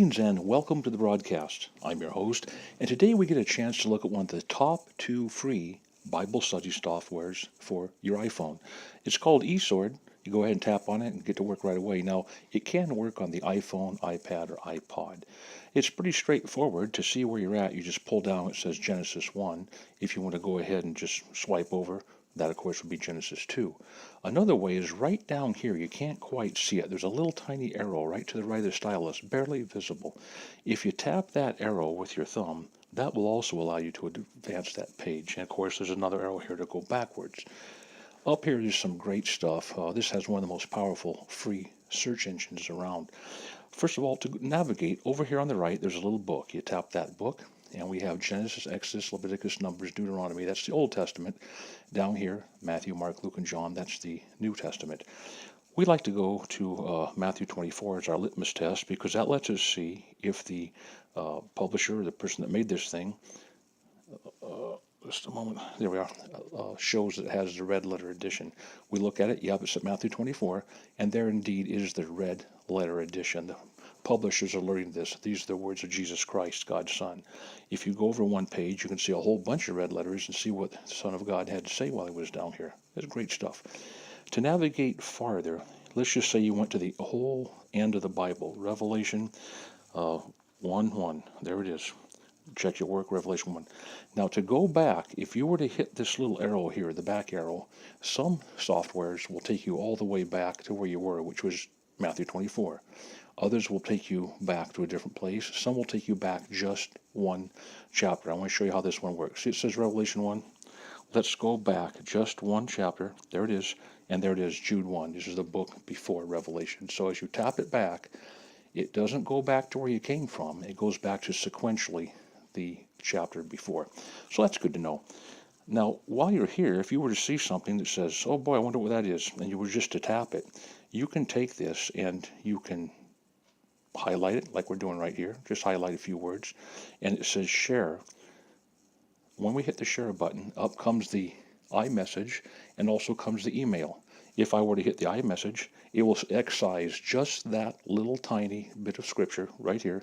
Greetings and welcome to the broadcast. I'm your host, and today we get a chance to look at one of the top 2 free Bible study softwares for your iPhone. It's called eSword. You go ahead and tap on it and get to work right away. Now, it can work on the iPhone, iPad, or iPod. It's pretty straightforward. To see where you're at, you just pull down, it says Genesis 1. If you want to go ahead and just swipe over, that, of course, would be Genesis 2. Another way is right down here. You can't quite see it. There's a little tiny arrow right to the right of the stylus, barely visible. If you tap that arrow with your thumb, that will also allow you to advance that page. And, of course, there's another arrow here to go backwards. Up here, there's some great stuff. This has one of the most powerful free search engines around. First of all, to navigate, over here on the right, there's a little book. You tap that book, and we have Genesis, Exodus, Leviticus, Numbers, Deuteronomy. That's the Old Testament. Down here, Matthew, Mark, Luke, and John. That's the New Testament. We like to go to Matthew 24 as our litmus test because that lets us see if the publisher or the person that made this thing, just a moment, there we are, shows that it has the red letter edition. We look at it, yep, it's at Matthew 24, and there indeed is the red letter edition. The publishers are learning this. These are the words of Jesus Christ, God's Son. If you go over one page, you can see a whole bunch of red letters and see what the Son of God had to say while he was down here. It's great stuff. To navigate farther, let's just say you went to the whole end of the Bible, Revelation 1:1. There it is. Check your work, Revelation 1. Now, to go back, if you were to hit this little arrow here, the back arrow, some softwares will take you all the way back to where you were, which was Matthew 24. Others will take you back to a different place. Some will take you back just one chapter. I want to show you how this one works. See, it says Revelation 1. Let's go back just one chapter. There it is. And there it is, Jude 1. This is the book before Revelation. So as you tap it back, it doesn't go back to where you came from. It goes back to sequentially the chapter before. So that's good to know. Now, while you're here, if you were to see something that says, oh boy, I wonder what that is, and you were just to tap it, you can take this and you can highlight it like we're doing right here. Just highlight a few words. And it says share. When we hit the share button, up comes the iMessage and also comes the email. If I were to hit the iMessage, it will excise just that little tiny bit of scripture right here,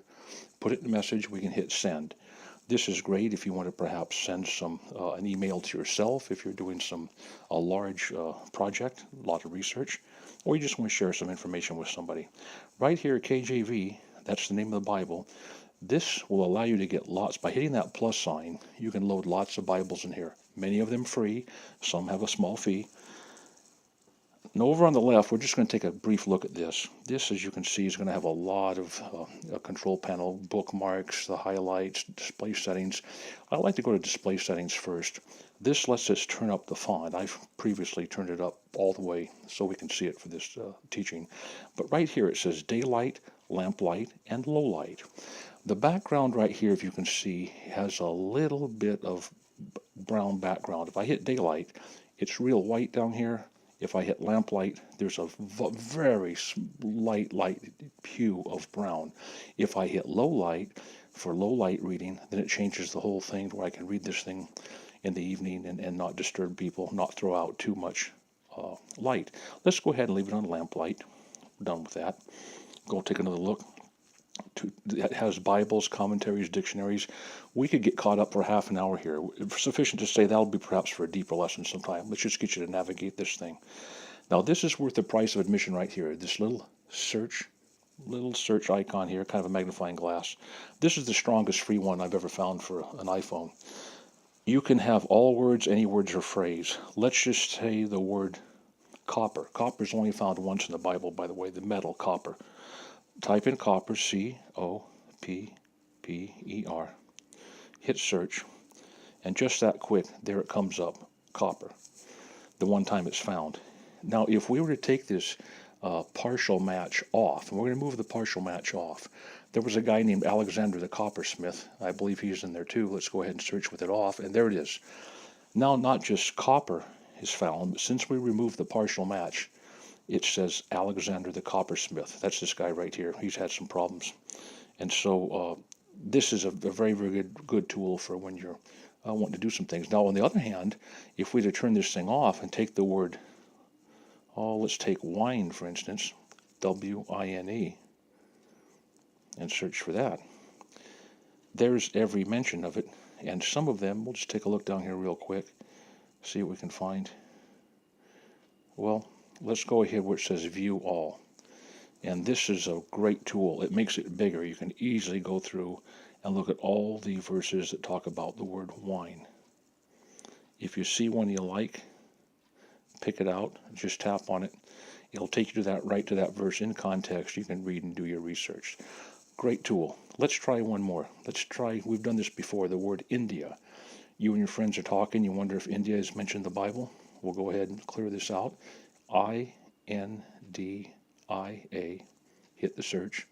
put it in the message, we can hit send. This is great if you want to perhaps send an email to yourself, if you're doing a large project, a lot of research, or you just want to share some information with somebody. Right here, KJV, that's the name of the Bible. This will allow you to get lots. By hitting that plus sign, you can load lots of Bibles in here. Many of them free. Some have a small fee. And over on the left, we're just going to take a brief look at this. This, as you can see, is going to have a lot of a control panel, bookmarks, the highlights, display settings. I like to go to display settings first. This lets us turn up the font. I've previously turned it up all the way so we can see it for this teaching. But right here it says daylight, lamplight, and low light. The background right here, if you can see, has a little bit of brown background. If I hit daylight, it's real white down here. If I hit lamplight, there's a very light hue of brown. If I hit low light, for low light reading, then it changes the whole thing to where I can read this thing in the evening and not disturb people, not throw out too much light. Let's go ahead and leave it on lamplight. We're done with that. Go take another look. It has Bibles, commentaries, dictionaries. We could get caught up for half an hour here. It's sufficient to say that'll be perhaps for a deeper lesson sometime. Let's just get you to navigate this thing. Now, this is worth the price of admission right here. This little search icon here, kind of a magnifying glass. This is the strongest free one I've ever found for an iPhone. You can have all words, any words or phrase. Let's just say the word copper. Copper is only found once in the Bible, by the way, the metal copper. Type in copper, C-O-P-P-E-R. Hit search, and just that quick, there it comes up, copper, the one time it's found. Now, if we were to take this partial match off, and we're going to move the partial match off, there was a guy named Alexander the coppersmith. I believe he's in there too. Let's go ahead and search with it off, and there it is. Now, not just copper is found, but since we removed the partial match, it says Alexander the coppersmith. That's this guy right here. He's had some problems. And so this is a very, very good tool for when you're wanting to do some things. Now, on the other hand, if we were to turn this thing off and take the word, let's take wine, for instance, W-I-N-E. and search for that. There's every mention of it, and some of them, we'll just take a look down here real quick, see what we can find. Well, let's go ahead where it says View All. And this is a great tool. It makes it bigger. You can easily go through and look at all the verses that talk about the word wine. If you see one you like, pick it out, just tap on it. It'll take you to that, right to that verse in context. You can read and do your research. Great tool. Let's try one more. We've done this before, the word India. You and your friends are talking, you wonder if India is mentioned in the Bible. We'll go ahead and clear this out. INDIA. Hit the search.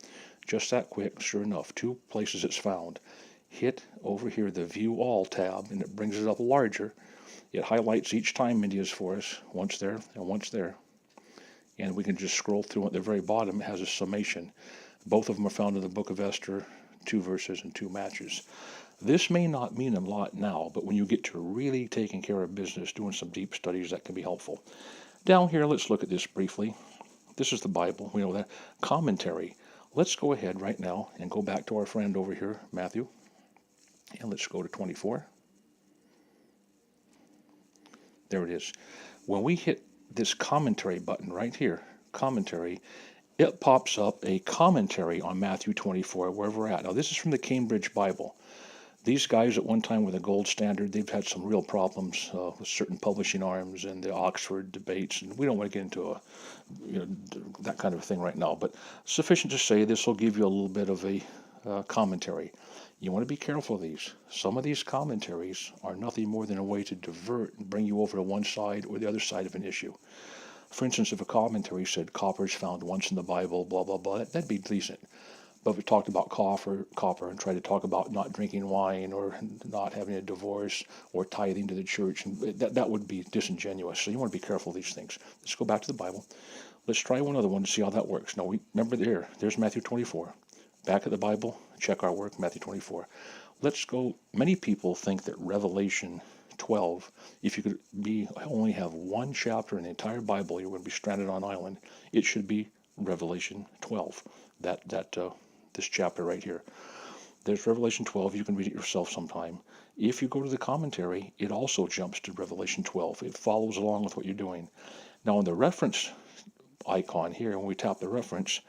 Just that quick, sure enough, 2 places it's found. Hit over here the View All tab, and it brings it up larger. It highlights each time India is for us, once there and once there. And we can just scroll through at the very bottom. It has a summation. Both of them are found in the book of Esther, 2 verses and 2 matches. This may not mean a lot now, but when you get to really taking care of business, doing some deep studies, that can be helpful. Down here, let's look at this briefly. This is the Bible. We know that. Commentary. Let's go ahead right now and go back to our friend over here, Matthew. And let's go to 24. There it is. When we hit this commentary button right here, commentary, it pops up a commentary on Matthew 24, where we're at. Now, this is from the Cambridge Bible. These guys at one time were the gold standard. They've had some real problems with certain publishing arms and the Oxford debates, and we don't want to get into that kind of thing right now. But sufficient to say this will give you a little bit of a commentary. You want to be careful of these. Some of these commentaries are nothing more than a way to divert and bring you over to one side or the other side of an issue. For instance, if a commentary said copper is found once in the Bible, blah, blah, blah, that'd be decent. But if it talked about copper and tried to talk about not drinking wine or not having a divorce or tithing to the church, that would be disingenuous. So you want to be careful of these things. Let's go back to the Bible. Let's try one other one to see how that works. Now, remember there's Matthew 24. Back at the Bible, check our work, Matthew 24. Let's go. Many people think that Revelation 12, if you could only have one chapter in the entire Bible, you're going to be stranded on an island. It should be Revelation 12. This chapter right here. There's Revelation 12. You can read it yourself sometime. If you go to the commentary, it also jumps to Revelation 12. It follows along with what you're doing. Now, on the reference icon here, when we tap the reference,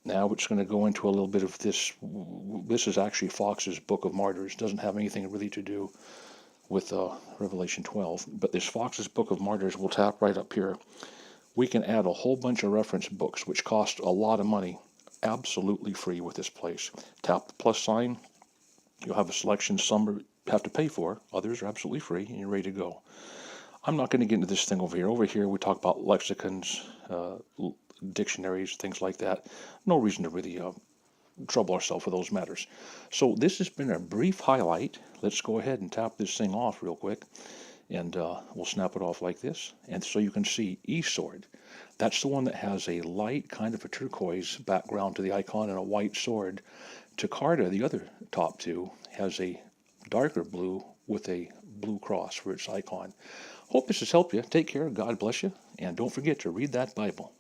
now it's going to go into a little bit of this. This is actually Fox's Book of Martyrs. It doesn't have anything really to do with Revelation 12. But this Fox's Book of Martyrs, we'll tap right up here. We can add a whole bunch of reference books, which cost a lot of money, absolutely free with this place. Tap the plus sign. You'll have a selection. Some have to pay for. Others are absolutely free, and you're ready to go. I'm not going to get into this thing over here. Over here, we talk about lexicons, dictionaries, things like that. No reason to really trouble ourselves with those matters. So this has been a brief highlight. Let's go ahead and tap this thing off real quick, and we'll snap it off like this. And so you can see eSword. That's the one that has a light kind of a turquoise background to the icon and a white sword. Takarta, the other top 2, has a darker blue with a blue cross for its icon. Hope this has helped you. Take care. God bless you. And don't forget to read that Bible.